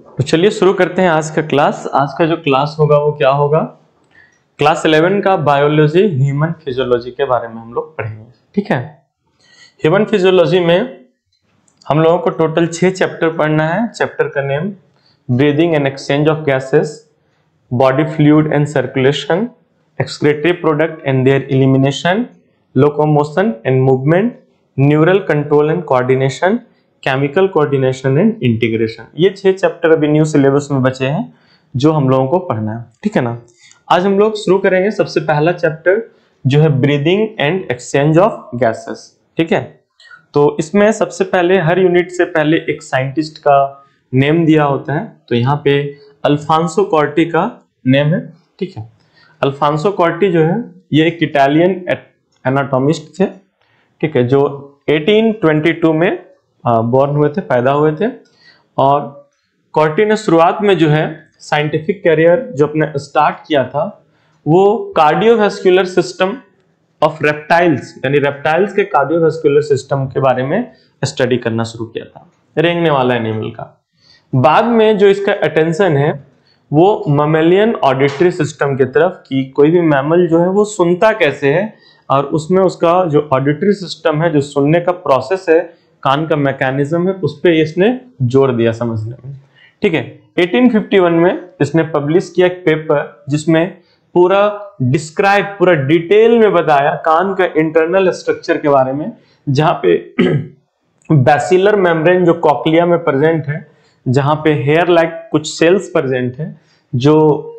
तो चलिए शुरू करते हैं आज का क्लास। आज का जो क्लास होगा वो क्या होगा, क्लास 11 का बायोलॉजी ह्यूमन फिजियोलॉजी के बारे में हम लोग पढ़ेंगे। ठीक है, ह्यूमन फिजियोलॉजी में हम लोगों को टोटल 6 चैप्टर पढ़ना है। चैप्टर का name breathing and exchange of gases, body fluid and circulation, excretory product and there elimination, locomotion and movement, neural control and coordination, chemical coordination and integration. ये 6 chapter अभी new syllabus में बचे हैं जो हम लोगों को पढ़ना है। ठीक है ना, आज हम लोग शुरू करेंगे। सबसे पहला चैप्टर जो है breathing and exchange of gases. ठीक है, तो इसमें सबसे पहले हर यूनिट से पहले एक साइंटिस्ट का नेम दिया होता है। तो यहाँ पे अल्फांसो कॉर्टी का नेम है। ठीक है, अल्फांसो कॉर्टी जो है ये एक इटालियन एनाटॉमिस्ट थे। ठीक है, जो 1822 में बॉर्न हुए थे, पैदा हुए थे। और कॉर्टी ने शुरुआत में जो है साइंटिफिक करियर जो अपने स्टार्ट किया था वो कार्डियोवैस्कुलर सिस्टम ऑफ रेप्टाइल्स, यानी रेप्टाइल्स के कार्डियोवैस्कुलर सिस्टम के बारे में स्टडी करना शुरू किया था, रेंगने वाला एनिमल का। बाद में जो इसका अटेंशन है वो ममेलियन ऑडिटरी सिस्टम की तरफ, कि कोई भी मैमल जो है वो सुनता कैसे है, और उसमें उसका जो ऑडिटरी सिस्टम है, जो सुनने का प्रोसेस है, कान का मैकेनिज्म है, उस पर इसने जोर दिया समझने में। ठीक है, 1851 में इसने पब्लिश किया एक पेपर जिसमें पूरा डिस्क्राइब, पूरा डिटेल में बताया कान का इंटरनल स्ट्रक्चर के बारे में, जहां पे बैसिलर मेम्ब्रेन जो कॉक्लिया में प्रेजेंट है, जहां पे हेयर लाइक कुछ सेल्स प्रेजेंट है, जो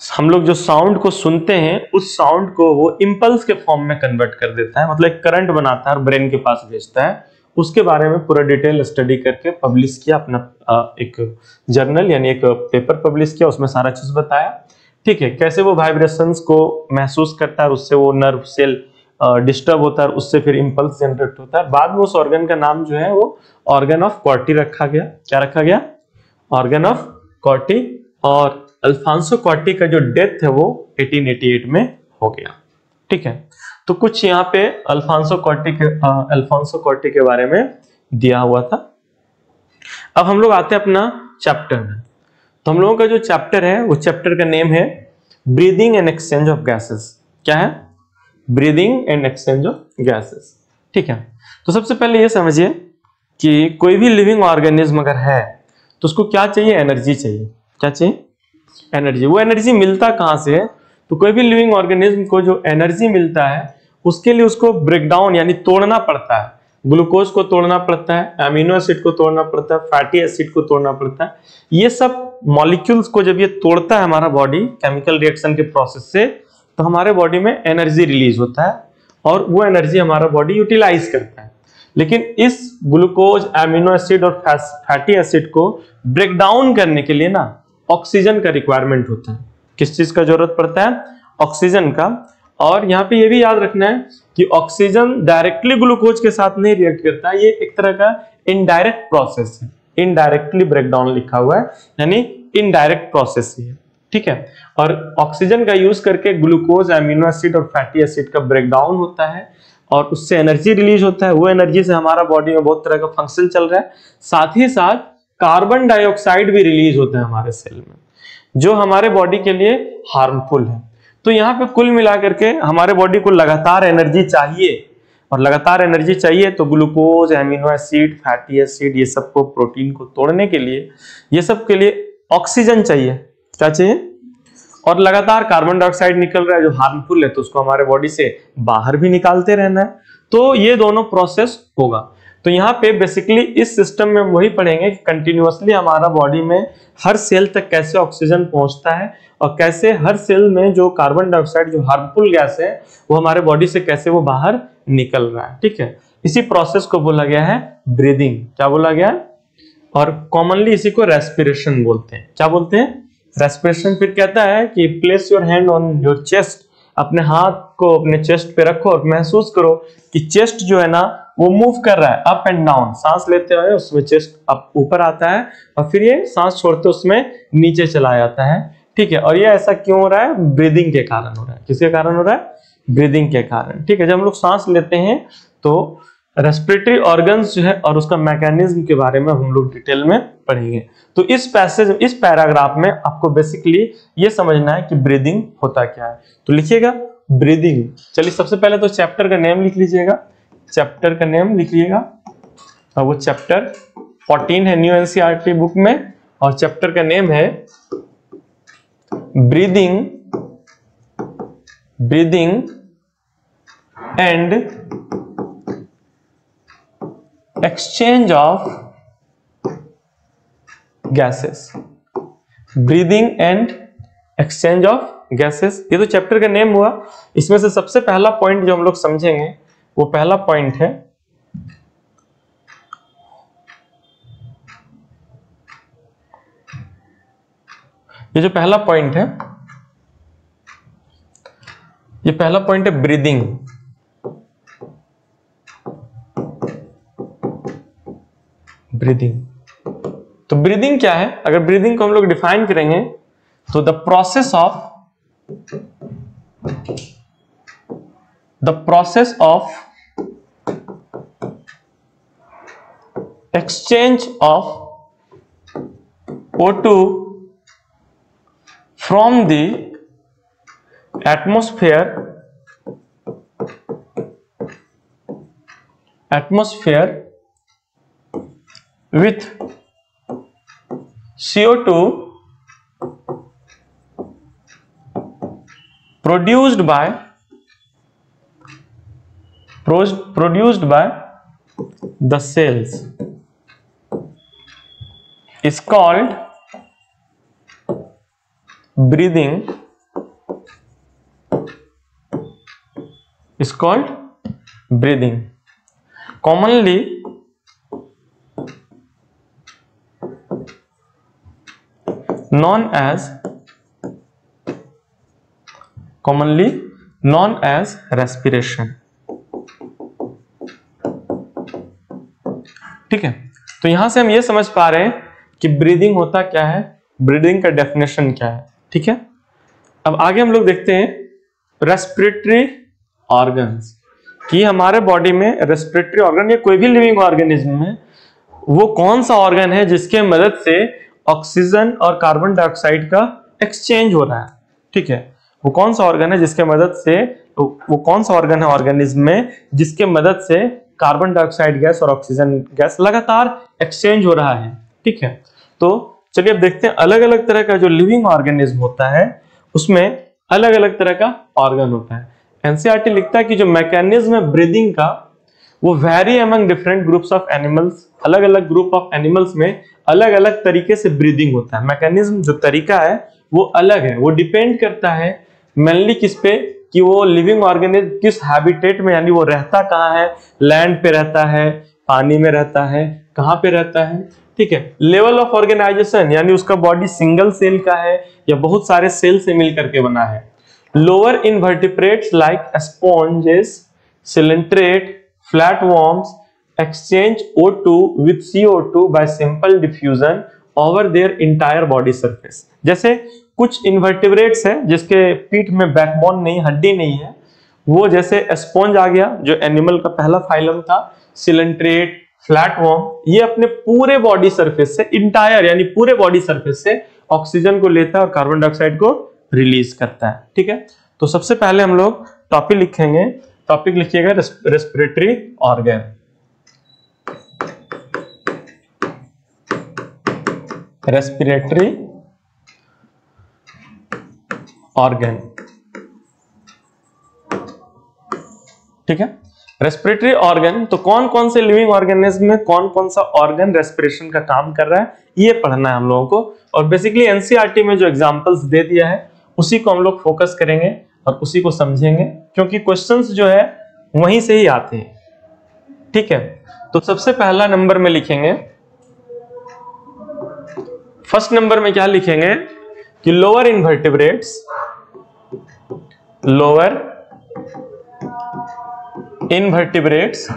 हम लोग जो साउंड को सुनते हैं उस साउंड को वो इंपल्स के फॉर्म में कन्वर्ट कर देता है, मतलब एक करंट बनाता है और ब्रेन के पास भेजता है। उसके बारे में पूरा डिटेल स्टडी करके पब्लिश किया, अपना एक जर्नल यानी एक पेपर पब्लिश किया, उसमें सारा चीज बताया। ठीक है, कैसे वो वाइब्रेशंस को महसूस करता है, उससे वो नर्व सेल डिस्टर्ब होता है, उससे फिर इंपल्स जनरेट होता है। बाद में उस ऑर्गन का नाम जो है वो ऑर्गन ऑफ कॉर्टी रखा गया। क्या रखा गया? Organ of कॉर्टी। और अल्फांसो कॉर्टी का जो डेथ है वो 1888 में हो गया। ठीक है, तो कुछ यहाँ पे अल्फांसो कॉर्टी के बारे में दिया हुआ था। अब हम लोग आते हैं अपना चैप्टर में। तो हम लोगों का जो चैप्टर है वो चैप्टर का नेम है breathing and exchange of gases. क्या है? Breathing and exchange of gases. ठीक है, तो सबसे पहले ये समझिए कि कोई भी लिविंग ऑर्गेनिज्म अगर है तो उसको क्या चाहिए? एनर्जी चाहिए। क्या चाहिए? एनर्जी। वो एनर्जी मिलता कहां से है? तो कोई भी लिविंग ऑर्गेनिज्म को जो एनर्जी मिलता है उसके लिए उसको ब्रेकडाउन यानी तोड़ना पड़ता है। ग्लूकोज को तोड़ना पड़ता है, अमीनो एसिड को तोड़ना पड़ता है, फैटी एसिड को तोड़ना पड़ता है। ये सब मॉलिक्यूल्स को जब ये तोड़ता है हमारा बॉडी केमिकल रिएक्शन के प्रोसेस से, तो हमारे बॉडी में एनर्जी रिलीज होता है और वो एनर्जी हमारा बॉडी यूटिलाइज करता है। लेकिन इस ग्लूकोज, अमीनो एसिड और फैटी एसिड को ब्रेक डाउन करने के लिए ना ऑक्सीजन का रिक्वायरमेंट होता है। किस चीज का जरूरत पड़ता है? ऑक्सीजन का। और यहाँ पे ये भी याद रखना है कि ऑक्सीजन डायरेक्टली ग्लूकोज के साथ नहीं रिएक्ट करता है, ये एक तरह का इनडायरेक्ट प्रोसेस है। इनडायरेक्टली ब्रेकडाउन लिखा हुआ है, यानी इनडायरेक्ट प्रोसेस ही है। ठीक है, और ऑक्सीजन का यूज करके ग्लूकोज, अमीनो एसिड और फैटी एसिड का ब्रेकडाउन होता है और उससे एनर्जी रिलीज होता है। वो एनर्जी से हमारा बॉडी में बहुत तरह का फंक्शन चल रहा है। साथ ही साथ कार्बन डाइऑक्साइड भी रिलीज होता है हमारे सेल में, जो हमारे बॉडी के लिए हार्मफुल है। तो यहाँ पे कुल मिलाकर के हमारे बॉडी को लगातार एनर्जी चाहिए, और लगातार एनर्जी चाहिए तो glucose, amino acid, fatty acid, ये सबको, प्रोटीन को तोड़ने के लिए, ये सब के लिए ऑक्सीजन चाहिए। क्या चाहिए? और लगातार कार्बन डाइऑक्साइड निकल रहा है जो हार्मफुल है, तो उसको हमारे बॉडी से बाहर भी निकालते रहना है। तो ये दोनों प्रोसेस होगा। तो यहाँ पे बेसिकली इस सिस्टम में हम वही पढ़ेंगे कि कंटिन्यूअसली हमारा बॉडी में हर सेल तक कैसे ऑक्सीजन पहुंचता है और कैसे हर सेल में जो कार्बन डाइऑक्साइड, जो हार्मफुल गैस है, वो हमारे बॉडी से कैसे वो बाहर निकल रहा है। ठीक है, इसी प्रोसेस को बोला गया है ब्रीदिंग। क्या बोला गया है? और कॉमनली इसी को रेस्पिरेशन बोलते हैं। क्या बोलते हैं? रेस्पिरेशन। फिर कहता है कि place your hand on your chest, अपने हाथ को अपने चेस्ट पे रखो और महसूस करो कि चेस्ट जो है ना वो मूव कर रहा है अप एंड डाउन। सांस लेते हुए उसमें चेस्ट अप ऊपर आता है और फिर ये सांस छोड़ते उसमें नीचे चला जाता है। ठीक है, और ये ऐसा क्यों हो रहा है? ब्रीदिंग के कारण हो रहा है। किसके कारण हो रहा है? ब्रीदिंग के कारण। ठीक है, जब हम लोग सांस लेते हैं तो रेस्पिरेटरी ऑर्गन्स जो है और उसका मैकेनिज्म के बारे में हम लोग डिटेल में पढ़ेंगे। तो इस पैराग्राफ में आपको बेसिकली ये समझना है कि ब्रीदिंग होता क्या है। तो लिखिएगा ब्रीदिंग। चलिए सबसे पहले तो चैप्टर का नेम लिख लीजिएगा, चैप्टर का नेम लिखिएगा, और वो चैप्टर 14 है न्यू एनसीईआरटी बुक में, और चैप्टर का नेम है breathing, breathing and exchange of gases, breathing and exchange of gases, ये तो चैप्टर का नेम हुआ। इसमें से सबसे पहला पॉइंट जो हम लोग समझेंगे वो पहला पॉइंट है ये जो पहला पॉइंट है, ये पहला पॉइंट है ब्रीदिंग। ब्रीदिंग, तो ब्रीदिंग क्या है? अगर ब्रीदिंग को हम लोग डिफाइन करेंगे तो the process of exchange of O2 from the atmosphere with CO2 produced by the cells is called breathing, is called breathing. Commonly known as respiration। ठीक है, तो यहां से हम ये समझ पा रहे हैं कि ब्रीदिंग होता क्या है, ब्रीदिंग का डेफिनेशन क्या है। ठीक है, अब आगे हम लोग देखते हैं रेस्पिरेटरी ऑर्गन्स, कि हमारे बॉडी में रेस्पिरेटरी ऑर्गन या कोई भी लिविंग ऑर्गेनिज्म में वो कौन सा ऑर्गन है जिसके मदद से ऑक्सीजन और कार्बन डाइऑक्साइड का एक्सचेंज हो रहा है। ठीक है, वो कौन सा ऑर्गन है जिसके मदद से, वो कौन सा ऑर्गन है ऑर्गेनिज्म में जिसके मदद से कार्बन डाइऑक्साइड गैस और ऑक्सीजन गैस लगातार एक्सचेंज हो रहा है। ठीक है, तो चलिए अब देखते हैं अलग अलग तरह का जो लिविंग ऑर्गेनिज्म होता है उसमें अलग अलग तरह का ऑर्गन होता है। एनसीईआरटी लिखता है कि जो मैकेनिज्म है ब्रीदिंग का वो very among different groups of animals, अलग अलग ग्रुप ऑफ एनिमल्स में अलग अलग तरीके से ब्रीदिंग होता है। मैकेनिज्म जो तरीका है वो अलग है, वो डिपेंड करता है मेनली किस पे, कि वो लिविंग ऑर्गेनिज्म किस हैबिटेट में, यानी वो रहता कहाँ है, लैंड पे रहता है, पानी में रहता है, कहाँ पे रहता है। ठीक है, लेवल ऑफ ऑर्गेनाइजेशन, यानी उसका बॉडी सिंगल सेल का है या बहुत सारे सेल से मिल करके बना है। Lower invertebrates like sponges, coelenterate, flatworms exchange O2 with CO2 by simple diffusion over their entire body surface। जैसे कुछ इन्वर्टिब्रेट्स है जिसके पीठ में बैकबोन नहीं, हड्डी नहीं है, वो जैसे स्पॉन्ज आ गया जो एनिमल का पहला फाइलम था, सिलेंट्रेट, फ्लैटवर्म, ये अपने पूरे बॉडी सरफेस से, इंटायर यानी पूरे बॉडी सरफेस से ऑक्सीजन को लेता है और कार्बन डाइऑक्साइड को रिलीज करता है। ठीक है, तो सबसे पहले हम लोग टॉपिक लिखेंगे, टॉपिक लिखिएगा रेस्पिरेटरी ऑर्गन। Respiratory organ. ठीक है, रेस्पिरेटरी ऑर्गन, तो कौन कौन से लिविंग ऑर्गेनिज्म में कौन कौन सा ऑर्गन रेस्पिरेशन का काम कर रहा है ये पढ़ना है हम लोगों को। और बेसिकली एनसीईआरटी में जो एग्जांपल्स दे दिया है उसी को हम लोग फोकस करेंगे और उसी को समझेंगे, क्योंकि क्वेश्चंस जो है वहीं से ही आते हैं। ठीक है, तो सबसे पहला नंबर में लिखेंगे, फर्स्ट नंबर में क्या लिखेंगे कि lower invertebrates, lower invertebrates,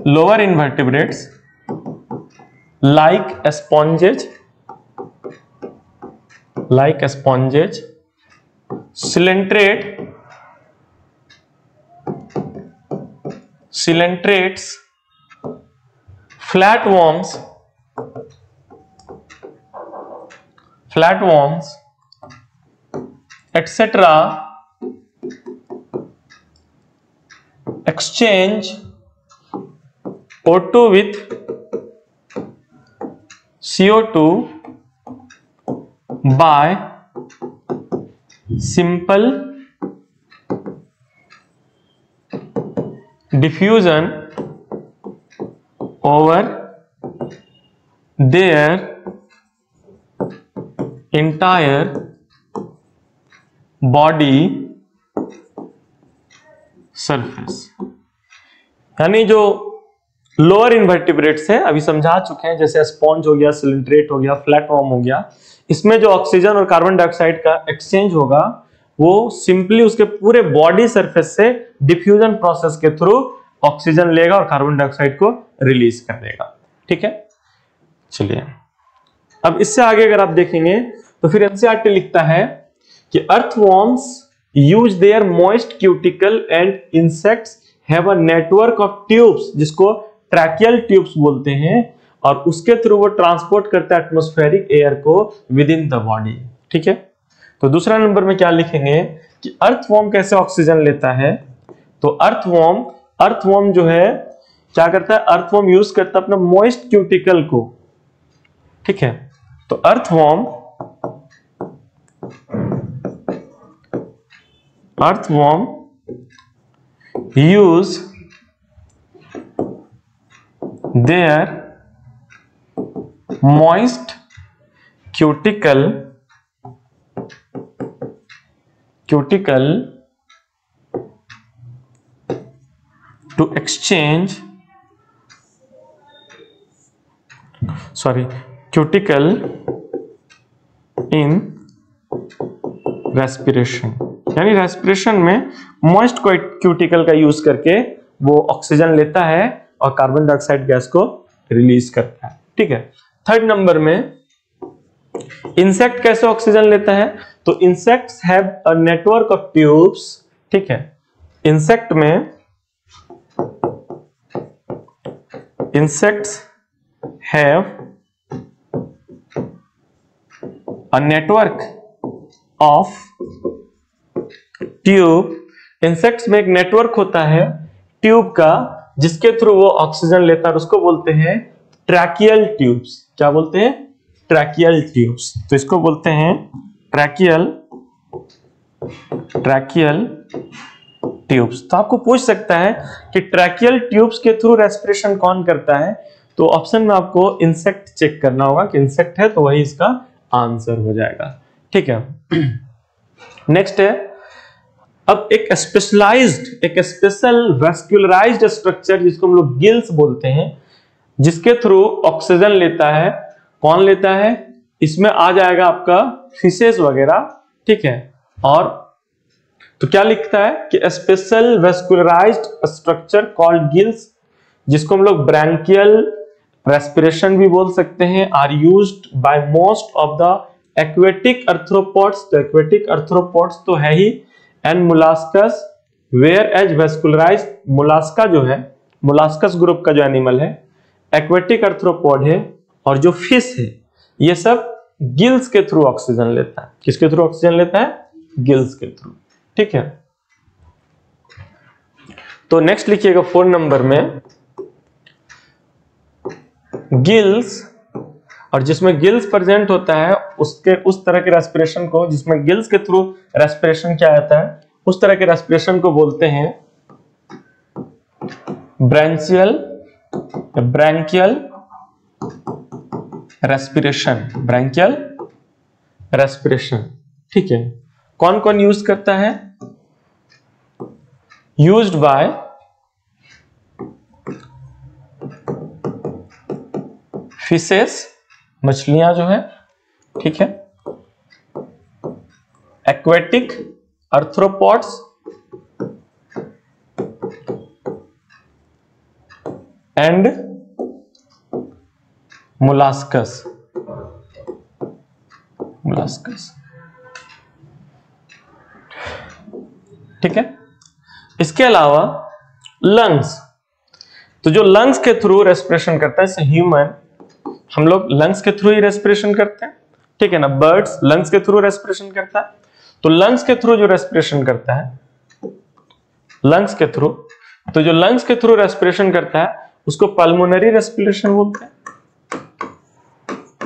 lower invertebrates like sponges, like sponges, coelenterate, coelentrates, flatworms, etc. exchange O2 with CO2 by simple diffusion over their entire body surface। यानी जो लोअर इन्वर्टिब्रेट्स है अभी समझा चुके हैं, जैसे स्पॉन्ज हो गया, सिलेंट्रेट हो गया, फ्लैटवर्म हो गया, इसमें जो ऑक्सीजन और कार्बन डाइऑक्साइड का एक्सचेंज होगा वो सिंपली उसके पूरे बॉडी सरफेस से डिफ्यूजन प्रोसेस के थ्रू ऑक्सीजन लेगा और कार्बन डाइऑक्साइड को रिलीज कर देगा। ठीक है, चलिए अब इससे आगे अगर आप देखेंगे तो फिर एनसीईआरटी लिखता है कि earthworms use their moist cuticle and insects have a network of tubes, जिसको ट्रैकियल ट्यूब्स बोलते हैं, और उसके थ्रू वो ट्रांसपोर्ट करता है एटमॉस्फेरिक एयर को विद इन द बॉडी। ठीक है, तो दूसरा नंबर में क्या लिखेंगे कि अर्थवॉर्म कैसे ऑक्सीजन लेता है। तो अर्थवॉर्म जो है क्या करता है, अर्थवॉर्म यूज करता है अपना मॉइस्ट क्यूटिकल को। ठीक है, तो earthworm use their moist cuticle to exchange cuticle in respiration, यानी रेस्पिरेशन में मॉइस्ट क्यूटिकल का यूज करके वो ऑक्सीजन लेता है और कार्बन डाइऑक्साइड गैस को रिलीज करता है। ठीक है, थर्ड नंबर में इंसेक्ट कैसे ऑक्सीजन लेता है। तो insects have a network of tubes. ठीक है, insects have a network of tube. Insects में एक नेटवर्क होता है ट्यूब का, जिसके थ्रू वो ऑक्सीजन लेता है, उसको बोलते हैं ट्रैकियल ट्यूब्स। क्या बोलते हैं, ट्रैकियल ट्यूब्स। तो इसको बोलते हैं ट्रैकियल ट्यूब्स। तो आपको पूछ सकता है कि ट्रैकियल ट्यूब्स के थ्रू रेस्पिरेशन कौन करता है, तो ऑप्शन में आपको इंसेक्ट चेक करना होगा कि इंसेक्ट है तो वही इसका आंसर हो जाएगा। ठीक है, नेक्स्ट है अब एक स्पेशल वैस्कुलराइज्ड स्ट्रक्चर जिसको हम लोग गिल्स बोलते हैं, जिसके थ्रू ऑक्सीजन लेता है। कौन लेता है, इसमें आ जाएगा आपका फिशेस वगैरह। ठीक है, और तो क्या लिखता है कि special vascularized structure called gills, जिसको हम लोग ब्रैंकियल रेस्पिरेशन भी बोल सकते हैं, are used by most of the aquatic arthropods. तो एक्वेटिक अर्थ्रोपोड्स तो है ही, and molluscs, whereas vascularized. Mollusca जो है, मोलास्कस ग्रुप का जो एनिमल है, एक्वेटिक अर्थ्रोपोड है, और जो फिश है ये सब गिल्स के थ्रू ऑक्सीजन लेता है। किसके थ्रू ऑक्सीजन लेता है, गिल्स के थ्रू। ठीक है, तो नेक्स्ट लिखिएगा 4 नंबर में गिल्स, और जिसमें गिल्स प्रेजेंट होता है उसके उस तरह के रेस्पिरेशन को, जिसमें गिल्स के थ्रू रेस्पिरेशन क्या आता है, उस तरह के रेस्पिरेशन को बोलते हैं ब्रैंकियल रेस्पिरेशन। ठीक है, कौन कौन यूज करता है, यूज्ड बाय फिशेस, मछलियां जो है। ठीक है, एक्वेटिक अर्थ्रोपोड्स, एंड मोलास्कस। ठीक है, इसके अलावा लंग्स, तो जो लंग्स के थ्रू रेस्पिरेशन करता है, जैसे ह्यूमन, हम लोग लंग्स के थ्रू ही रेस्पिरेशन करते हैं, ठीक है ना। बर्ड्स लंग्स के थ्रू रेस्पिरेशन करता है। तो लंग्स के थ्रू जो रेस्पिरेशन करता है, लंग्स के थ्रू, तो जो लंग्स के थ्रू रेस्पिरेशन करता है उसको पल्मोनरी रेस्पिरेशन बोलते हैं।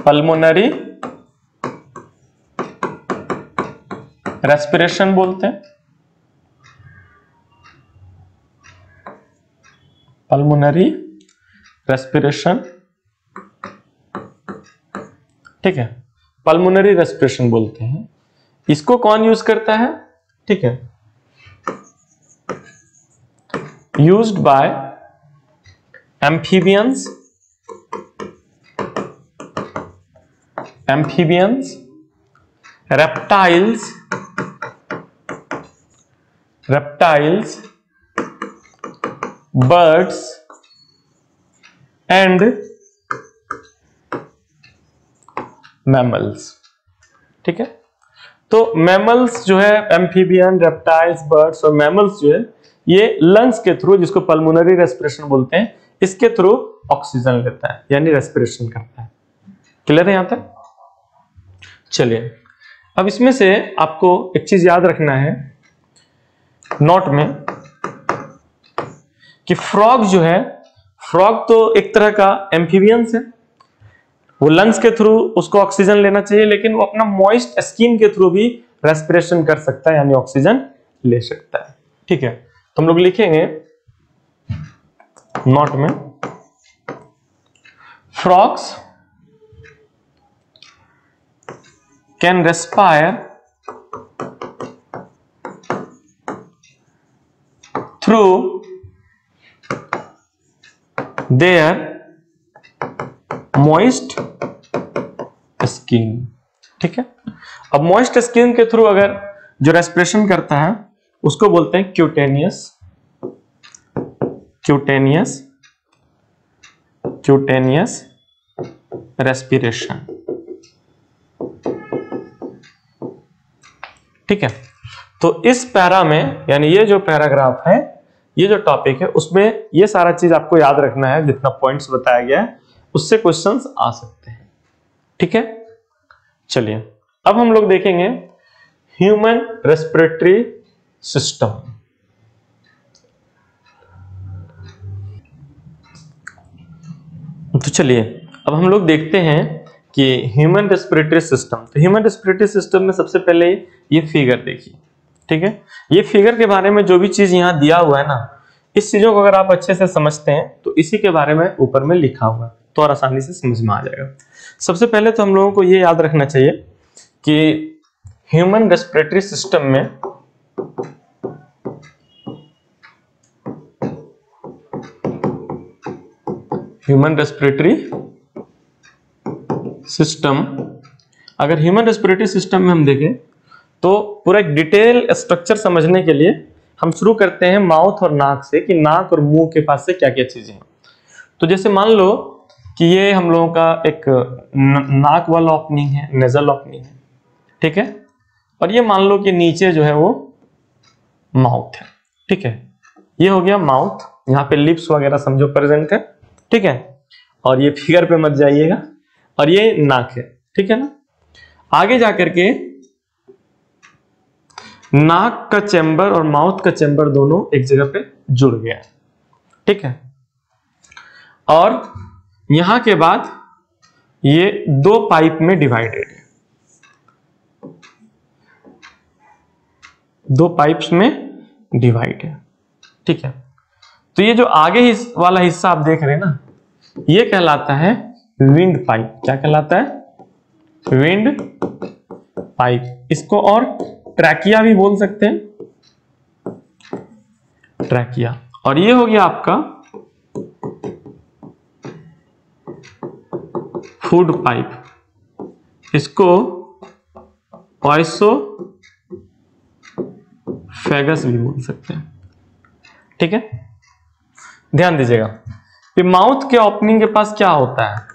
पल्मोनरी रेस्पिरेशन बोलते हैं, पल्मोनरी रेस्पिरेशन, ठीक है, पल्मोनरी रेस्पिरेशन बोलते हैं। इसको कौन यूज करता है, ठीक है, used by amphibians, amphibians, reptiles, reptiles, birds and mammals, ठीक है। तो मैमल्स जो है, एम्फीबियन, रेप्टाइल्स, बर्ड्स और मैमल्स जो है, ये लंग्स के थ्रू, जिसको पल्मोनरी रेस्पिरेशन बोलते हैं, इसके थ्रू ऑक्सीजन लेता है, यानी रेस्पिरेशन करता है। क्लियर है यहां तक? चलिए, अब इसमें से आपको एक चीज याद रखना है नोट में, कि फ्रॉग जो है, फ्रॉग तो एक तरह का एम्फीबियंस है, वो लंग्स के थ्रू उसको ऑक्सीजन लेना चाहिए, लेकिन वो अपना मॉइस्ट स्किन के थ्रू भी रेस्पिरेशन कर सकता है, यानी ऑक्सीजन ले सकता है, ठीक है। तो हम लोग लिखेंगे नोट में, frogs can respire through their moist skin, ठीक है। अब मॉइस्ट स्किन के थ्रू अगर जो रेस्पिरेशन करता है उसको बोलते हैं क्यूटेनियस, क्यूटेनियस, क्यूटेनियस रेस्पिरेशन, ठीक है। तो इस पैरा में, यानी ये जो पैराग्राफ है, ये जो टॉपिक है, उसमें ये सारा चीज आपको याद रखना है, जितना पॉइंट्स बताया गया है उससे क्वेश्चंस आ सकते हैं, ठीक है। चलिए, अब हम लोग देखेंगे ह्यूमन रेस्पिरेटरी सिस्टम। तो चलिए, अब हम लोग देखते हैं कि ह्यूमन रेस्पिरेटरी सिस्टम, तो ह्यूमन रेस्पिरेटरी सिस्टम में सबसे पहले ये फिगर देखिए, ठीक है। ये फिगर के बारे में जो भी चीज यहां दिया हुआ है ना, इस चीजों को अगर आप अच्छे से समझते हैं तो इसी के बारे में ऊपर में लिखा हुआ है, तो और आसानी से समझ में आ जाएगा। सबसे पहले तो हम लोगों को ये याद रखना चाहिए कि ह्यूमन रेस्पिरेटरी सिस्टम में ह्यूमन रेस्पिरेटरी सिस्टम, अगर ह्यूमन रेस्पिरेटरी सिस्टम में हम देखें तो पूरा एक डिटेल स्ट्रक्चर समझने के लिए हम शुरू करते हैं माउथ और नाक से, कि नाक और मुंह के पास से क्या क्या चीजें हैं। तो जैसे मान लो कि ये हम लोगों का एक नाक वाला ओपनिंग है, नेजल ओपनिंग है, ठीक है। और ये मान लो कि नीचे जो है वो माउथ है, ठीक है। ये हो गया माउथ, यहाँ पे लिप्स वगैरह समझो प्रेजेंट है, ठीक है। और ये फिगर पे मत जाइएगा, और ये नाक है, ठीक है ना। आगे जाकर के नाक का चैम्बर और माउथ का चैम्बर दोनों एक जगह पे जुड़ गया, ठीक है। और यहां के बाद ये दो पाइप में डिवाइडेड है, दो पाइप्स में डिवाइड है, ठीक है। तो ये जो आगे वाला हिस्सा आप देख रहे हैं ना, ये कहलाता है विंड पाइप। क्या कहलाता है? Wind pipe. इसको और ट्रैकिया भी बोल सकते हैं, ट्रैकिया। और ये हो गया आपका फूड पाइप, इसको ऑयसोफेगस भी बोल सकते हैं, ठीक है। ध्यान दीजिएगा कि माउथ के ओपनिंग के पास क्या होता है।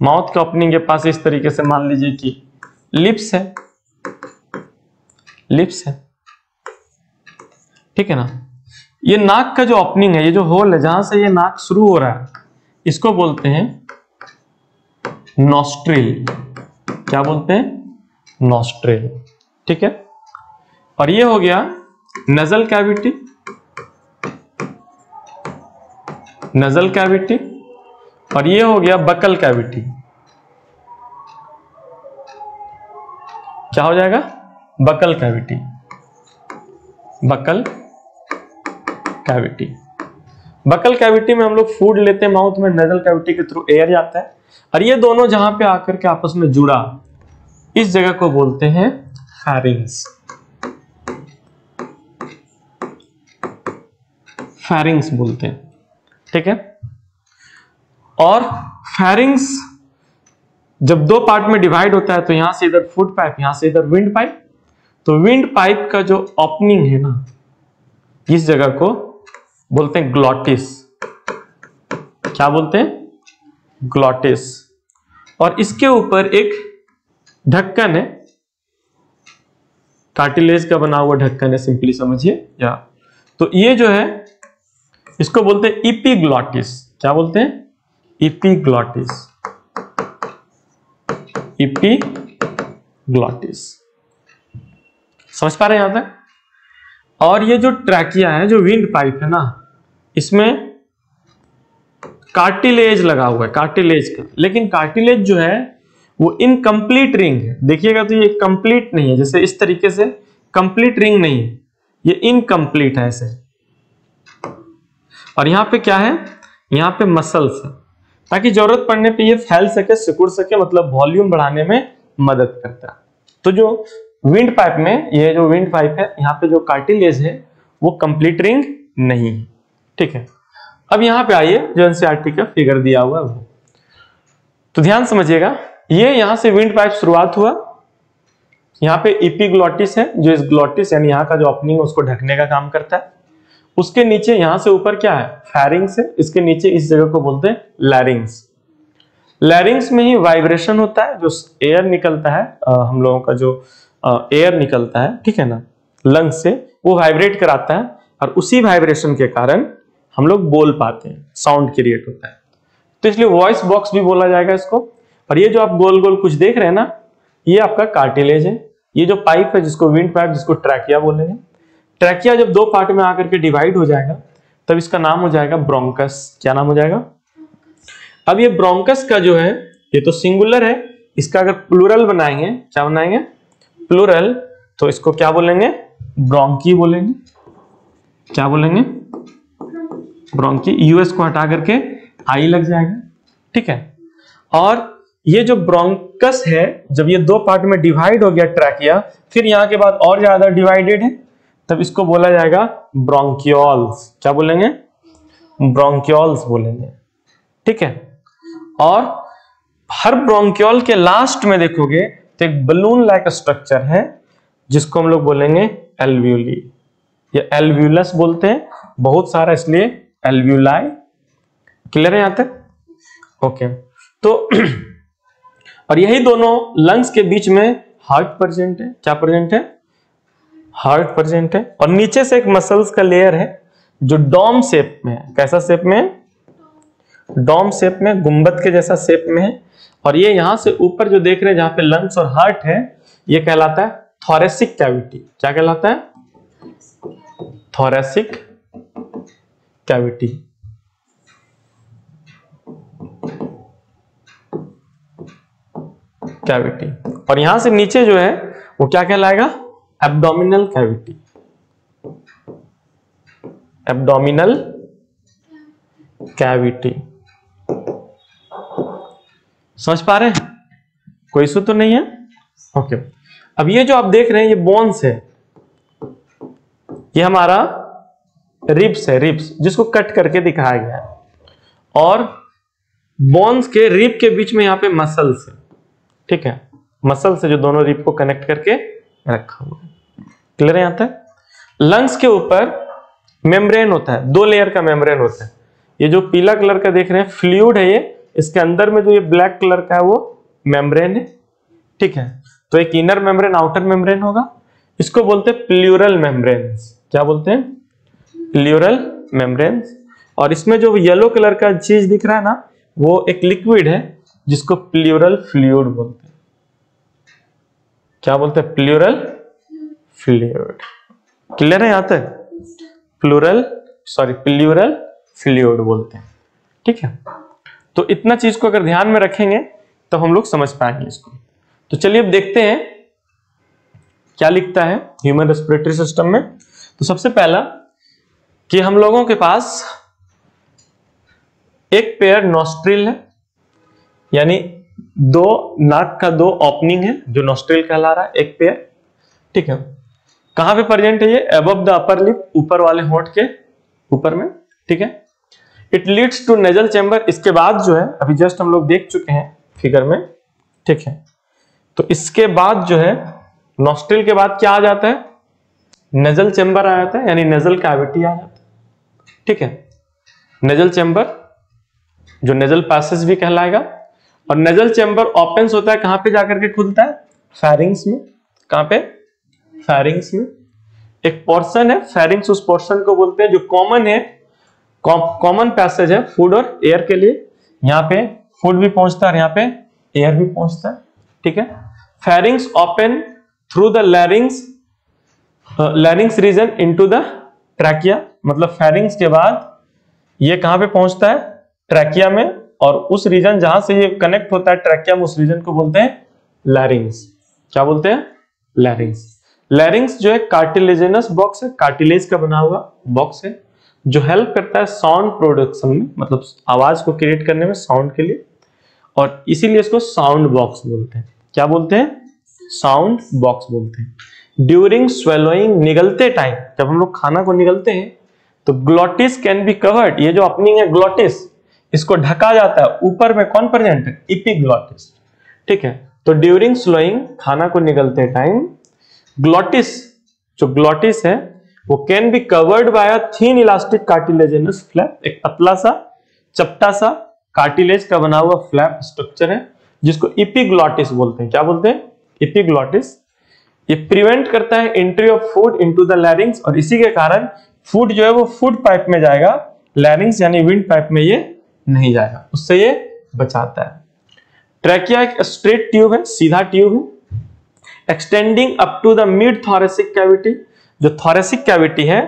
माउथ के ओपनिंग के पास इस तरीके से मान लीजिए कि लिप्स है, लिप्स है, ठीक है ना। ये नाक का जो ओपनिंग है, ये जो होल है जहां से ये नाक शुरू हो रहा है, इसको बोलते हैं नॉस्ट्रिल। क्या बोलते हैं? नॉस्ट्रिल। ठीक है। और ये हो गया नजल कैविटी, नजल कैविटी। और ये हो गया बकल कैविटी। क्या हो जाएगा? Buccal cavity, buccal cavity. Buccal cavity में हम लोग फूड लेते हैं माउथ में, नजल कैविटी के थ्रू एयर जाता है। और ये दोनों जहां पे आकर के आपस में जुड़ा, इस जगह को बोलते हैं फैरिंग्स। फैरिंग्स बोलते हैं। ठीक है। और फैरिंग्स जब दो पार्ट में डिवाइड होता है, तो यहां से इधर फूड पाइप, यहां से इधर विंड पाइप। तो विंड पाइप का जो ओपनिंग है ना, इस जगह को बोलते हैं ग्लॉटिस। क्या बोलते हैं? ग्लॉटिस। और इसके ऊपर एक ढक्कन है, कार्टिलेज का बना हुआ ढक्कन है, सिंपली समझिए। या तो ये जो है इसको बोलते हैं इपीग्लॉटिस। क्या बोलते हैं? Epiglottis, epiglottis. समझ पा रहे हैं यहां तक? और ये जो ट्रैकिया है, जो विंड पाइप है ना, इसमें कार्टिलेज लगा हुआ है, कार्टिलेज का। लेकिन कार्टिलेज जो है वो इनकम्प्लीट रिंग है। देखिएगा तो ये कंप्लीट नहीं है, जैसे इस तरीके से कंप्लीट रिंग नहीं है, ये इनकम्प्लीट है ऐसे। और यहां पे क्या है? यहां पे मसल्स है, ताकि जरूरत पड़ने पे ये फैल सके, सिकुड़ सके, मतलब वॉल्यूम बढ़ाने में मदद करता है। तो जो विंड पाइप में, ये जो विंड पाइप है, यहाँ पे जो कार्टिलेज है वो कंप्लीट रिंग नहीं है। ठीक है। अब यहां पे आइए, जो एनसीईआरटी का फिगर दिया हुआ है वो, तो ध्यान समझिएगा। ये यहां से विंड पाइप शुरुआत हुआ, यहाँ पे इपीग्लॉटिस है, जो इस ग्लॉटिस यानी यहाँ का जो ओपनिंग है उसको ढकने का काम करता है। उसके नीचे यहां से ऊपर क्या है? फैरिंग्स है। इसके नीचे इस जगह को बोलते हैं लैरिंग्स। लैरिंग्स में ही वाइब्रेशन होता है, जो एयर निकलता है, हम लोगों का जो एयर निकलता है, ठीक है ना, लंग्स से, वो वाइब्रेट कराता है। और उसी वाइब्रेशन के कारण हम लोग बोल पाते हैं, साउंड क्रिएट होता है। तो इसलिए वॉइस बॉक्स भी बोला जाएगा इसको। और ये जो आप गोल गोल कुछ देख रहे हैं ना, ये आपका कार्टिलेज है। ये जो पाइप है, जिसको विंड पाइप, जिसको ट्रैकिया बोलेंगे। ट्रैकिया जब दो पार्ट में आकर के डिवाइड हो जाएगा, तब इसका नाम हो जाएगा ब्रोंकस। क्या नाम हो जाएगा? अब ये ब्रोंकस का जो है, ये तो सिंगुलर है, इसका अगर प्लूरल बनाएंगे, क्या बनाएंगे? प्लूरल, तो इसको क्या बोलेंगे? ब्रोंकी बोलेंगे। क्या बोलेंगे? ब्रोंकी। यूएस को हटा करके आई लग जाएगा। ठीक है। और ये जो ब्रोंकस है, जब ये दो पार्ट में डिवाइड हो गया ट्रैकिया, फिर यहां के बाद और ज्यादा डिवाइडेड है, तब इसको बोला जाएगा ब्रोंकियोल्स। क्या बोलेंगे? ब्रोंकियोल्स बोलेंगे। ठीक है। और हर ब्रोंकियोल के लास्ट में देखोगे तो एक बलून लाइक स्ट्रक्चर है, जिसको हम लोग बोलेंगे एल्व्यूली। ये एल्व्यूलस बोलते हैं, बहुत सारा इसलिए एल्व्यूलाई। क्लियर है यहां तक? ओके। तो और यही दोनों लंग्स के बीच में हार्ट प्रेजेंट है। क्या प्रेजेंट है? हार्ट प्रेजेंट है। और नीचे से एक मसल्स का लेयर है, जो डॉम शेप में है। कैसा शेप में है? डॉम शेप में, गुंबद के जैसा शेप में है। और ये यहां से ऊपर जो देख रहे हैं, जहां पे लंग्स और हार्ट है, ये कहलाता है थोरेसिक कैविटी। क्या कहलाता है? Thoracic cavity. कैविटी। और यहां से नीचे जो है वो क्या कहलाएगा? Abdominal cavity. Abdominal cavity. समझ पा रहे हैं? कोई इशू तो नहीं है? ओके। अब ये जो आप देख रहे हैं, ये बोन्स है, ये हमारा रिब्स है, रिब्स, जिसको कट करके दिखाया गया है। और बोन्स के रिब के बीच में यहां पे मसल्स है। ठीक है। मसल से जो दोनों रिब को कनेक्ट करके रखा हुआ है। क्लियर है यहां तक? लंग्स के ऊपर मेम्ब्रेन होता है, दो लेयर का मेम्ब्रेन होता है। ये जो पीला कलर का देख रहे हैं फ्लूइड है, ये इसके अंदर में जो ये ब्लैक कलर का है वो मेम्ब्रेन है। ठीक है। तो एक इनर मेम्ब्रेन, आउटर मेम्ब्रेन होगा। इसको बोलते हैं प्लूरल मेम्ब्रेन। क्या बोलते हैं? Plural membranes. और इसमें जो येलो कलर का चीज दिख रहा है ना, वो एक लिक्विड है जिसको प्लूरल फ्लूइड बोलते हैं। क्या बोलते हैं? Pleural fluid. क्लियर है यहां तक? प्लूरल फ्लूइड बोलते हैं। ठीक है, तो इतना चीज को अगर ध्यान में रखेंगे तो हम लोग समझ पाएंगे इसको। तो चलिए अब देखते हैं क्या लिखता है ह्यूमन रेस्पिरेटरी सिस्टम में। तो सबसे पहला कि हम लोगों के पास एक पेयर नॉस्ट्रिल है, यानी दो नाक का दो ओपनिंग है जो नॉस्ट्रिल कहला रहा है, एक पेयर। ठीक है, कहां पे प्रेजेंट है ये? अबव द अपर लिप, ऊपर वाले होंठ के ऊपर में। ठीक है, it leads to nasal chamber. इसके बाद जो है, अभी जस्ट हम लोग देख चुके हैं फिगर में। ठीक है, तो इसके बाद जो है नॉस्ट्रिल के बाद क्या आ जाता है? नेजल चैम्बर आ जाता है, यानी नेजल कैविटी आ जाता है। ठीक है, नेजल चैम्बर जो नेजल पैसेज भी कहलाएगा। और नेजल चैम्बर ओपन्स होता है, कहां पे जाकर के खुलता है? फेरिंग्स में। कहां पे? फेरिंग्स में। एक पोर्शन है फेरिंग्स, उस पोर्शन को बोलते हैं जो कॉमन है, कॉमन पैसेज है फूड और एयर के लिए। यहां पे फूड भी पहुंचता है और यहां पे एयर भी पहुंचता है। ठीक है, pharynx open through the larynx region into the trachea. मतलब फेरिंग्स के बाद ये कहां पे पहुंचता है? ट्रैकिया में। और उस रीजन जहां से ये कनेक्ट होता है ट्रैकिया में, उस रीजन को बोलते हैं लैरिंग्स। क्या बोलते हैं? लैरिंग्स। लैरिंग्स जो है कार्टिलेजिनस बॉक्स है, कार्टिलेज का बना हुआ बॉक्स है जो हेल्प करता है साउंड प्रोडक्शन में, मतलब आवाज को क्रिएट करने में, साउंड के लिए। और इसीलिए इसको साउंड बॉक्स बोलते हैं। क्या बोलते हैं? साउंड बॉक्स बोलते हैं। ड्यूरिंग स्वेलोइंग, निगलते टाइम, जब हम लोग खाना को निगलते हैं तो ग्लॉटिस कैन बी कवर्ड। ये जो ओपनिंग है ग्लॉटिस, इसको ढका जाता है। ऊपर में कौन प्रेजेंट है? एपिग्लॉटिस। ठीक है, तो ड्यूरिंग स्लोइंग, खाना को निगलते टाइम, ग्लॉटिस, जो ग्लॉटिस है वो can be covered by a thin elastic cartilaginous flap. एक पतला सा चपटा सा कार्टिलेज का बना हुआ फ्लैप स्ट्रक्चर है जिसको एपिग्लॉटिस बोलते हैं। क्या बोलते हैं? एपिग्लॉटिस। ये प्रिवेंट करता है entry of food into the larynx, और इसी के कारण फूड जो है वो फूड पाइप में जाएगा, लैरिंग्स यानी विंड पाइप में ये नहीं जाएगा, उससे ये बचाता है। ट्रैकिया एक स्ट्रेट ट्यूब है, सीधा ट्यूब है, extending up to the mid thoracic cavity. जो थोरेसिक कैविटी है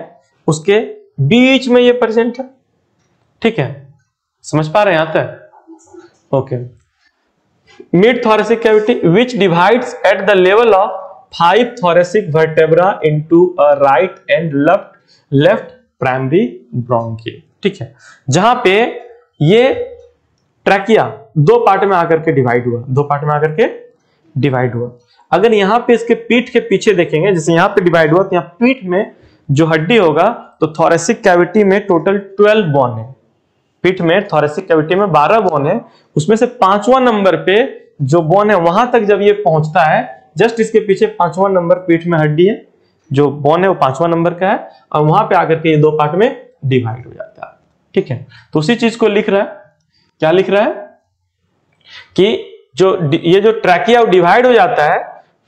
उसके बीच में ये प्रेजेंट है। ठीक है, समझ पा रहे हैं यहां तक? Okay. Mid thoracic cavity which divides at the level of 5 thoracic vertebra into a right and left primary bronchi। ठीक है, जहां पे ये ट्रैकिया दो पार्ट में आकर के डिवाइड हुआ, दो पार्ट में आकर के डिवाइड हुआ। अगर यहां पे इसके पीठ के पीछे देखेंगे, जैसे यहां पे डिवाइड हुआ तो यहां पीठ में जो हड्डी होगा, तो थोरेसिक कैविटी में टोटल 12 बोन है। पीठ में थोरेसिक कैविटी में 12 बोन है, उसमें से 5वां नंबर पे जो बोन है वहां तक जब ये पहुंचता है, जस्ट इसके पीछे 5वां नंबर पीठ में हड्डी है, जो बोन है वो 5वां नंबर का है, और वहां पे आकर के ये दो पार्ट में डिवाइड हो जाता है। ठीक है, तो उसी चीज को लिख रहा है। क्या लिख रहा है? कि जो ये जो ट्रैकिया डिवाइड हो जाता है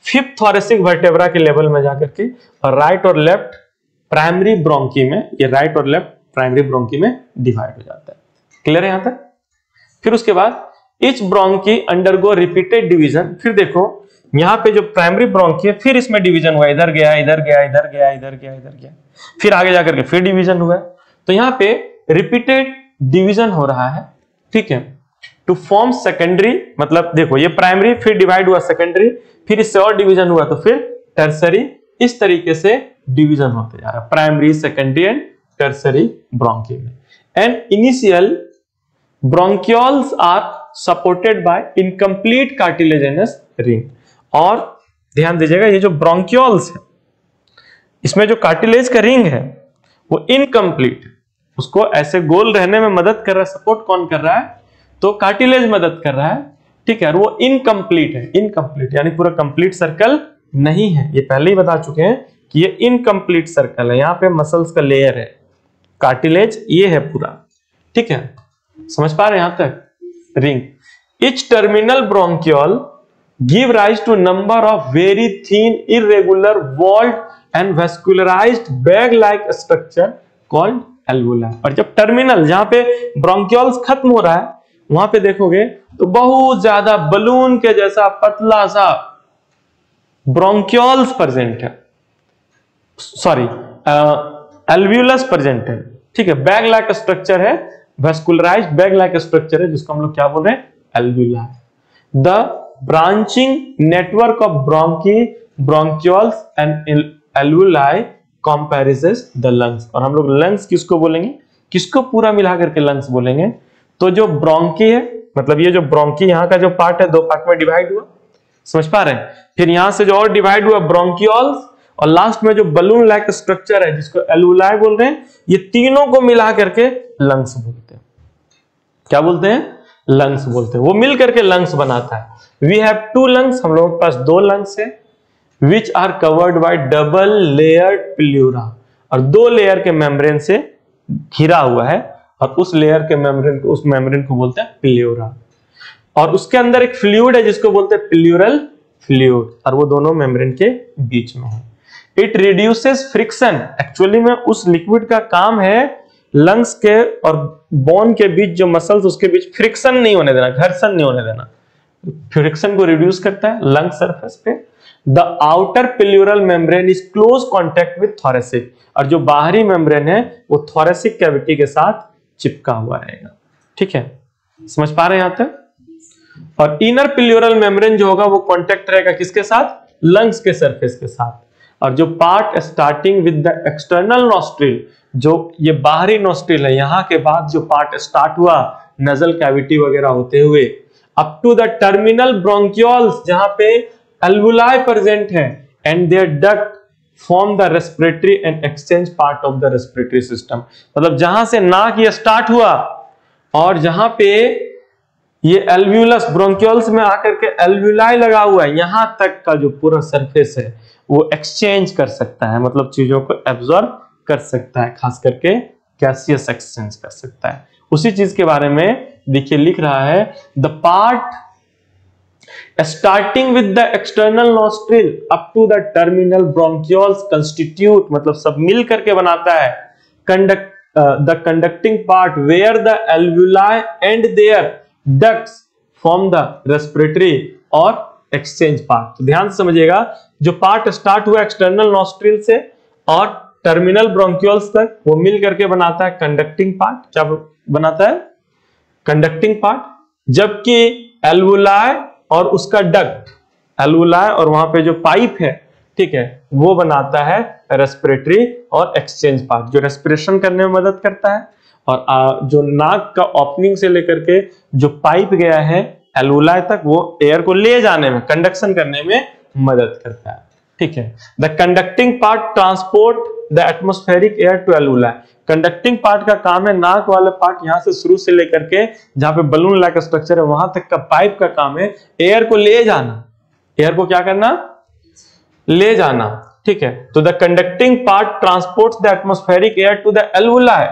5th थोरेसिक वर्टेब्रा के लेवल में जाकर के, और राइट और लेफ्ट प्राइमरी ब्रोंकी में, ये राइट और लेफ्ट प्राइमरी ब्रोंकी में डिवाइड हो जाता है। क्लियर है यहां तक? फिर उसके बाद each bronchi undergo repeated division. फिर देखो यहां पे जो प्राइमरी ब्रोंकी है, फिर इसमें डिवीजन हुआ, इधर गया, इधर गया, इधर गया, इधर गया, इधर गया, फिर आगे जाकर के फिर डिवीजन हुआ। तो यहां पे रिपीटेड डिवीजन हो रहा है। ठीक है, टू फॉर्म सेकेंडरी, मतलब देखो ये प्राइमरी, फिर डिवाइड हुआ सेकेंडरी, फिर इससे और डिवीजन हुआ तो फिर टर्सरी। इस तरीके से डिवीजन होते जा रहा है primary, secondary and tertiary bronchi में। And initial bronchioles are supported by incomplete cartilaginous ring. और ध्यान दीजिएगा, ये जो ब्रोंकियोल्स है, इसमें जो कार्टिलेज का रिंग है वो इनकम्प्लीट है, उसको ऐसे गोल रहने में मदद कर रहा है। सपोर्ट कौन कर रहा है? तो कार्टिलेज मदद कर रहा है। ठीक है, वो इनकम्प्लीट है, इनकम्प्लीट यानी पूरा कंप्लीट सर्कल नहीं है। ये पहले ही बता चुके हैं कि ये इनकम्प्लीट सर्कल है, यहां पे मसल्स का लेयर है, कार्टिलेज ये है पूरा। ठीक है, समझ पा रहे हैं यहां तक? Ring. Each terminal bronchiole give rise to number of very thin, irregular, walled and vascularized bag-like structure called alveoli. और जब टर्मिनल जहां पे ब्रोंकियोल्स खत्म हो रहा है वहां पे देखोगे तो बहुत ज्यादा बलून के जैसा पतला सा ब्रोंकियोल्स प्रेजेंट है, सॉरी एल्व्यूलस प्रेजेंट है, ठीक है। बैग लाइक स्ट्रक्चर है, वेस्कुलराइज्ड बैग लाइक स्ट्रक्चर है, जिसको हम लोग क्या बोल रहे हैं, alveoli. The branching network of bronchi, bronchioles and alveoli comprises the lungs. और हम लोग लंग्स किसको बोलेंगे, किसको पूरा मिला करके लंग्स बोलेंगे, तो जो ब्रोंकी है, मतलब ये जो ब्रोंकी यहाँ का जो पार्ट है दो पार्ट में डिवाइड हुआ, समझ पा रहे हैं, फिर यहां से जो और डिवाइड हुआ ब्रोंकियोल्स, और लास्ट में जो बलून लाइक स्ट्रक्चर है जिसको एल्वुलाई बोल रहे हैं, ये तीनों को मिला करके लंग्स बोलते हैं। क्या बोलते हैं, लंग्स बोलते हैं। वो मिल करके लंग्स बनाता है। वी हैव टू लंग्स, हम लोगों के पास दो लंग्स है, which are covered by double layered pleura, और दो लेयर के मेम्ब्रेन से घिरा हुआ है, और उस लेयर के मेम्ब्रेन को, उस मेम्ब्रेन को बोलते हैं प्लूरा। और उसके अंदर एक फ्लूइड है जिसको बोलते हैं प्लूरल फ्लूइड, और वो दोनों मेम्ब्रेन के बीच में है। इट रिड्यूसेस फ्रिक्शन, एक्चुअली में उस लिक्विड का काम है लंग्स के और बोन के बीच जो मसल्स उसके बीच फ्रिक्शन नहीं होने देना, घर्षण नहीं होने देना, फ्रिक्शन को रिड्यूस करता है लंग सरफेस पे। The outer pleural membrane is close contact with thoracic, और जो बाहरी मेम्ब्रेन है वो थोरेसिक कैविटी के साथ चिपका हुआ रहेगा, ठीक है, समझ पा रहे हैं यहां तक। और इनर प्लूरल मेम्ब्रेन जो होगा वो कॉन्टेक्ट रहेगा किसके साथ, लंग्स के सरफेस के साथ। और जो part starting with the external nostril, जो ये बाहरी नोस्ट्रिल है, यहां के बाद जो पार्ट स्टार्ट हुआ नजल कैविटी वगैरह होते हुए up to the terminal bronchioles, जहां पे एल्वुलाई प्रेजेंट है, and their duct form the respiratory and exchange part of the respiratory system. मतलब जहां से नाक ये स्टार्ट हुआ और जहां पे ये एल्व्यूलस ब्रोंकियोल्स में आकर के एल्वुलाई लगा हुआ है, यहां तक का जो पूरा सरफेस है वो एक्सचेंज कर सकता है, मतलब चीजों को एब्जॉर्ब कर सकता है, खास करके गैसियस एक्सचेंज कर सकता है। उसी चीज के बारे में देखिए लिख रहा है, the part starting with the external nostril up to the terminal bronchioles constitute, मतलब सब मिल करके बनाता है the conducting part where the alveoli and their ducts form the respiratory और एक्सचेंज पार्ट। तो ध्यान से समझिएगा, जो पार्ट स्टार्ट हुआ एक्सटर्नल नोस्ट्रिल से और टर्मिनल ब्रोंकियोल्स तक, वो मिल करके बनाता है कंडक्टिंग पार्ट। क्या बनाता है, कंडक्टिंग पार्ट। जबकि एल्वुलाई और उसका डक्ट, एल्वुलाई और वहां पे जो पाइप है, ठीक है, वो बनाता है रेस्पिरेटरी और एक्सचेंज पार्ट, जो रेस्पिरेशन करने में मदद करता है। और जो नाक का ओपनिंग से लेकर के जो पाइप गया है एल्वुलाई तक, वो एयर को ले जाने में, कंडक्शन करने में मदद करता है, ठीक है। The conducting part transport the atmospheric air to alveoli. Conducting part का काम है, नाक वाले पार्ट यहां से शुरू से लेकर के जहां पे बलून लाइक स्ट्रक्चर है वहां तक का पाइप का काम है एयर को ले जाना, एयर को क्या करना, ले जाना, ठीक है। तो the conducting part transports the atmospheric air to the alveoli,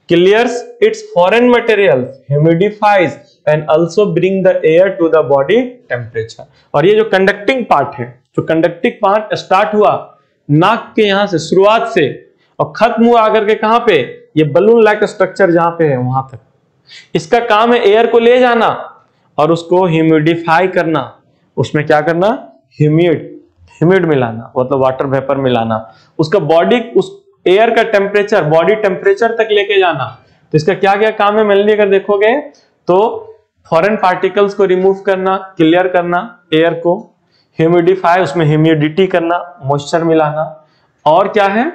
clears its foreign materials, humidifies and also bring the air to the body temperature। और ये जो कंडक्टिंग पार्ट है, जो कंडक्टिंग पार्ट स्टार्ट हुआ नाक के यहां से शुरुआत से और खत्म हुआ आकर के कहां पे, ये बलून लाइक स्ट्रक्चर जहां पे है वहां तक, इसका काम है एयर को ले जाना और उसको ह्यूमिडिफाई करना। उसमें क्या करना, ह्यूमिड मिलाना, मतलब वाटर वेपर मिलाना, उसका बॉडी, उस एयर का टेम्परेचर, बॉडी टेम्परेचर तक लेके जाना। तो इसका क्या क्या काम है, मेनली अगर देखोगे तो फॉरेन पार्टिकल्स को रिमूव करना, क्लियर करना एयर को, ह्यूमिडिफाई, उसमें ह्यूमिडिटी करना, मॉइस्चर मिलाना, और क्या है,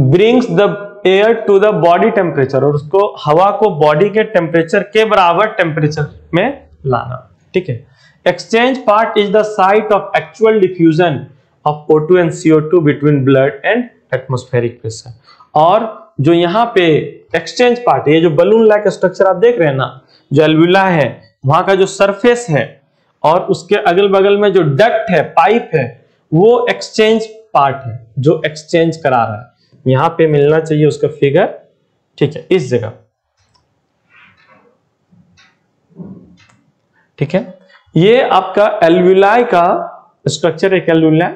brings the air to the body temperature, और उसको हवा को बॉडी के टेम्परेचर के बराबर टेम्परेचर में लाना, ठीक है। Exchange part is the site of actual diffusion of O2 and CO2 between blood and atmospheric pressure। और जो यहाँ पे एक्सचेंज पार्ट है, ये जो बलून लाइक स्ट्रक्चर आप देख रहे हैं ना, जो एल्वुला है वहां का जो सरफेस है और उसके अगल बगल में जो डक्ट है, पाइप है, वो एक्सचेंज पार्ट है जो एक्सचेंज करा रहा है। यहां पे मिलना चाहिए उसका फिगर, ठीक है, इस जगह, ठीक है। ये आपका एल्वुलाई का स्ट्रक्चर है, एल्वुलाई,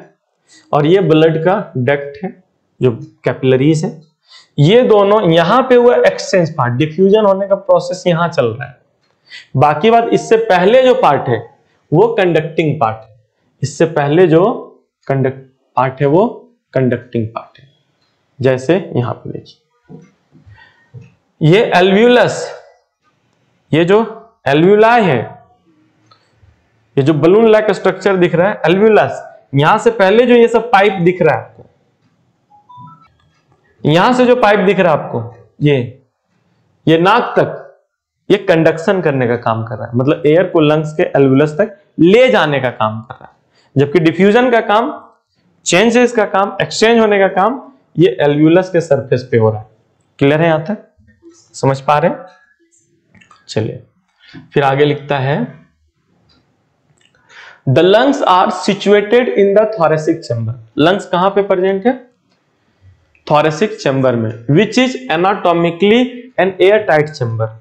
और ये ब्लड का डक्ट है, जो कैपिलरीज है, ये दोनों यहां पे हुआ एक्सचेंज पार्ट, डिफ्यूजन होने का प्रोसेस यहां चल रहा है। बाकी बात इससे पहले जो पार्ट है वो कंडक्टिंग पार्ट है, इससे पहले जो कंडक्ट पार्ट है वो कंडक्टिंग पार्ट है। जैसे यहां पे देखिए, ये एल्व्यूलस, ये जो एल्व्यूलाई है, ये जो बलून लाइक स्ट्रक्चर दिख रहा है एल्व्यूलस, यहां से पहले जो ये सब पाइप दिख रहा है आपको, यहां से जो पाइप दिख रहा है आपको, ये नाक तक, ये कंडक्शन करने का काम कर रहा है, मतलब एयर को लंग्स के एल्वुलस तक ले जाने का काम कर रहा है। जबकि डिफ्यूजन का काम, चेंजेस का काम, एक्सचेंज होने का काम ये एल्वुलस के सरफेस पे हो रहा है। क्लियर है? यहां तक समझ पा रहे हैं? चलिए फिर आगे लिखता है, the lungs are situated in the thoracic chamber. Lungs कहां पे प्रेजेंट है? थोरेसिक चैम्बर में, which is anatomically an air tight chamber.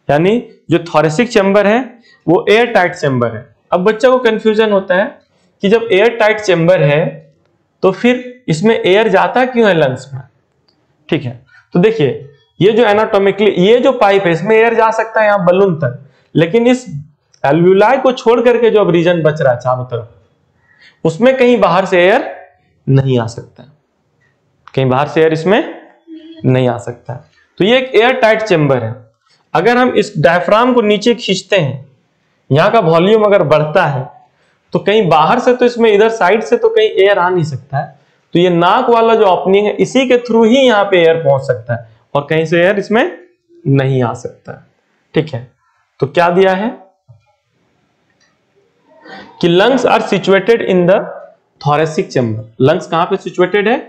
यानी जो थोरेसिक चैम्बर है वो एयर टाइट चैम्बर है। अब बच्चों को कंफ्यूजन होता है कि जब एयर टाइट चैम्बर है तो फिर इसमें एयर जाता क्यों है लंग्स में? ठीक है, तो देखिए ये जो एनाटॉमिकली, ये जो पाइप है इसमें एयर जा सकता है यहां बलून तक, लेकिन इस एल्व्यूलाई को छोड़ करके जो अब रीजन बच रहा है चारों तरफ, उसमें कहीं बाहर से एयर नहीं आ सकता, कहीं बाहर से एयर इसमें नहीं आ सकता। तो ये एक एयर टाइट चैम्बर है। अगर हम इस डायफ्राम को नीचे खींचते हैं, यहां का वॉल्यूम अगर बढ़ता है तो कहीं बाहर से तो इसमें इधर साइड से तो कहीं एयर आ नहीं सकता है, तो ये नाक वाला जो ओपनिंग है इसी के थ्रू ही यहां पे एयर पहुंच सकता है और कहीं से एयर इसमें नहीं आ सकता। ठीक है, तो क्या दिया है कि lungs are situated in the thoracic chamber. Lungs कहां पे सिचुएटेड है?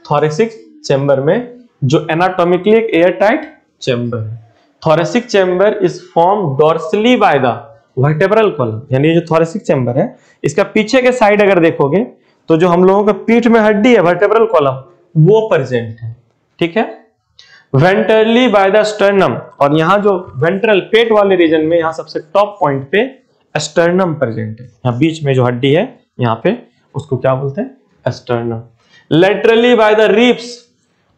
थोरेसिक चैम्बर में, जो एनाटॉमिकली एक एयर टाइट चैम्बर है। Thoracic chamber is form dorsally by the vertebral column. यानी जो थोरेसिक चैम्बर है इसका पीछे के साइड अगर देखोगे तो जो हम लोगों का पीठ में हड्डी है वर्टेब्रल कॉलम, वो प्रेजेंट है। ठीक है, वेंट्रली बाय द स्टर्नम, और यहां जो वेंट्रल पेट वाले रीजन में यहां सबसे टॉप पॉइंट पे स्टर्नम प्रेजेंट है। यहां बीच में जो हड्डी है यहां पे, उसको क्या बोलते हैं? Sternum. Laterally by the ribs,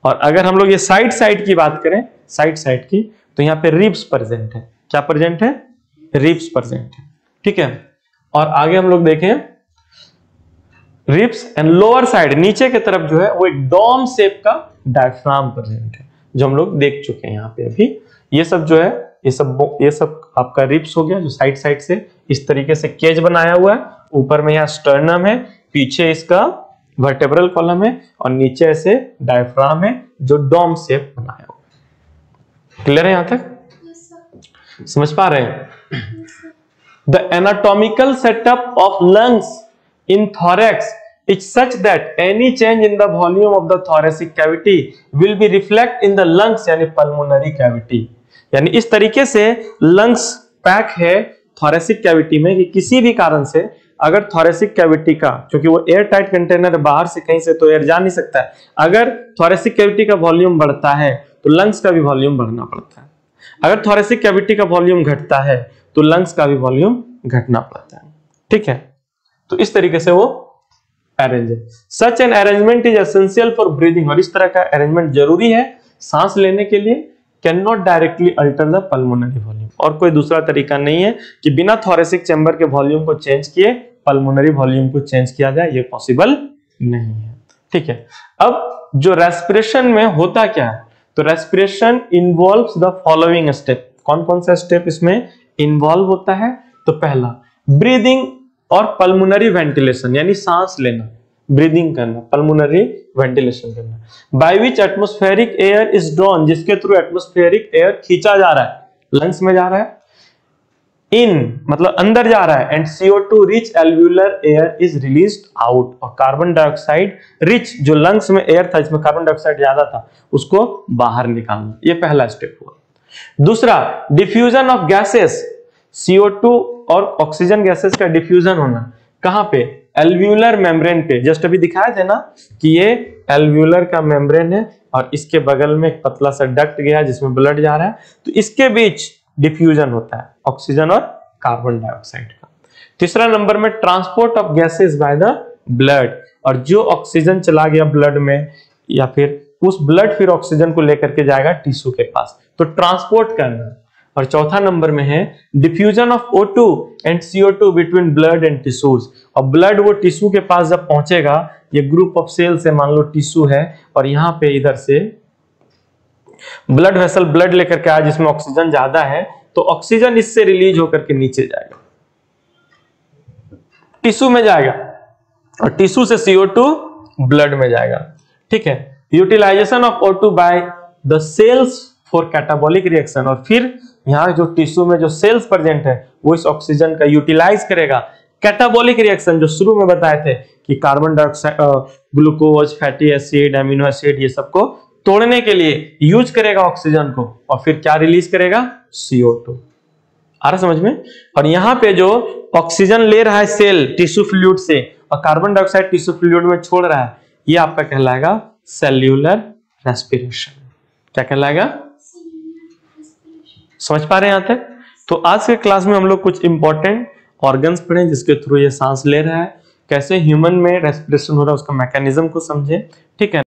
और अगर हम लोग ये साइड की बात करें, साइड की, तो यहां पे रिब्स प्रेजेंट है। क्या प्रेजेंट है? रिब्स प्रेजेंट है। ठीक है, और आगे हम लोग देखें रिब्स एंड लोअर साइड, नीचे की तरफ जो है वो एक डोम शेप का डायफ्राम प्रेजेंट है, जो हम लोग देख चुके हैं यहाँ पे अभी। ये सब जो है ये सब आपका रिब्स हो गया, जो साइड से इस तरीके से केज बनाया हुआ है। ऊपर में यहाँ स्टर्नम है, पीछे इसका वर्टेब्रल कॉलम है, और नीचे ऐसे डायफ्राम है जो डोम शेप बनाया हुआ है। क्लियर है? यहां तक समझ पा रहे हैं? The anatomical setup of lungs in thorax is such that any change in the volume of the thoracic cavity will be reflect in the lungs, यानी pulmonary cavity। यानी इस तरीके से lungs पैक है thoracic cavity में कि किसी भी कारण से अगर thoracic cavity का, क्योंकि वो एयर टाइट कंटेनर बाहर से कहीं से तो एयर जा नहीं सकता है, अगर thoracic cavity का वॉल्यूम बढ़ता है तो lungs का भी वॉल्यूम बढ़ना पड़ता है। अगर थोरेसिक कैविटी का वॉल्यूम घटता है तो लंग्स का भी वॉल्यूम घटना पड़ता है। ठीक है, तो इस तरीके से वो अरेंज है। Such an arrangement is essential for breathing, और इस तरह का अरेंजमेंट जरूरी है सांस लेने के लिए। Can not directly alter the pulmonary volume, और कोई दूसरा तरीका नहीं है कि बिना थोरेसिक चैम्बर के वॉल्यूम को चेंज किए पल्मोनरी वॉल्यूम को चेंज किया जाए, ये पॉसिबल नहीं है। ठीक है, अब जो रेस्पिरेशन में होता क्या है, तो respiration involves the following step. कौन कौन सा स्टेप इसमें इन्वॉल्व होता है? तो पहला ब्रीदिंग और पल्मोनरी वेंटिलेशन, यानी सांस लेना, ब्रीदिंग करना, पल्मोनरी वेंटिलेशन करना। By which atmospheric air is drawn, जिसके थ्रू एटमॉस्फेरिक एयर खींचा जा रहा है, लंग्स में जा रहा है, इन मतलब अंदर जा रहा है, and CO2 rich alveolar air is released out, और कार्बन डाइऑक्साइड रिच जो लंग्स में एयर था, इसमें कार्बन डाइऑक्साइड ज्यादा था, उसको बाहर निकालना। ये पहला स्टेप हुआ। दूसरा, डिफ्यूजन ऑफ गैसेस, CO2 और ऑक्सीजन गैसेस का डिफ्यूजन होना। कहां पे? एल्व्यूलर मेम्ब्रेन पे। जस्ट अभी दिखाए थे ना कि ये एल्व्यूलर का मेम्ब्रेन है और इसके बगल में एक पतला सा डक्ट गया जिसमें ब्लड जा रहा है, तो इसके बीच डिफ्यूजन होता है ऑक्सीजन और कार्बन डाइऑक्साइड का। तीसरा नंबर में transport of gases by the blood, और जो ऑक्सीजन चला गया ब्लड में या फिर उस ब्लड फिर ऑक्सीजन को लेकर के जाएगा टिश्यू के पास, तो ट्रांसपोर्ट करना। और चौथा नंबर में है diffusion of O2 and CO2 between blood and tissues. और ब्लड वो टिश्यू के पास जब पहुंचेगा, ये ग्रुप ऑफ सेल से मान लो टिश्यू है और यहाँ पे इधर से ब्लड वेसल ब्लड लेकर के आया जिसमें ऑक्सीजन ज्यादा है, तो ऑक्सीजन इससे रिलीज होकर के नीचे जाएगा, टिश्यू में जाएगा, और टिश्यू से CO2 ब्लड में जाएगा। ठीक है, utilisation of O2 by the cells for catabolic reaction. और फिर यहाँ जो टिश्यू में जो सेल्स प्रेजेंट है वो इस ऑक्सीजन का यूटिलाइज करेगा कैटाबॉलिक रिएक्शन, जो शुरू में बताए थे कि carbon dioxide, glucose, fatty acid, amino acid, ये सबको तोड़ने के लिए यूज करेगा ऑक्सीजन को, और फिर क्या रिलीज करेगा, CO2। आ रहा समझ में। और यहाँ पे जो ऑक्सीजन ले रहा है सेल टिश्यू फ्लूइड से और कार्बन डाइऑक्साइड टिश्यू फ्लूइड में छोड़ रहा है, ये आपका कहलाएगा सेल्यूलर रेस्पिरेशन। क्या कहलाएगा, समझ पा रहे हैं यहां तक। तो आज के क्लास में हम लोग कुछ इंपॉर्टेंट ऑर्गन्स पढ़े जिसके थ्रू ये सांस ले रहा है, कैसे ह्यूमन में रेस्पिरेशन हो रहा है, उसका मैकेनिज्म को समझे। ठीक है।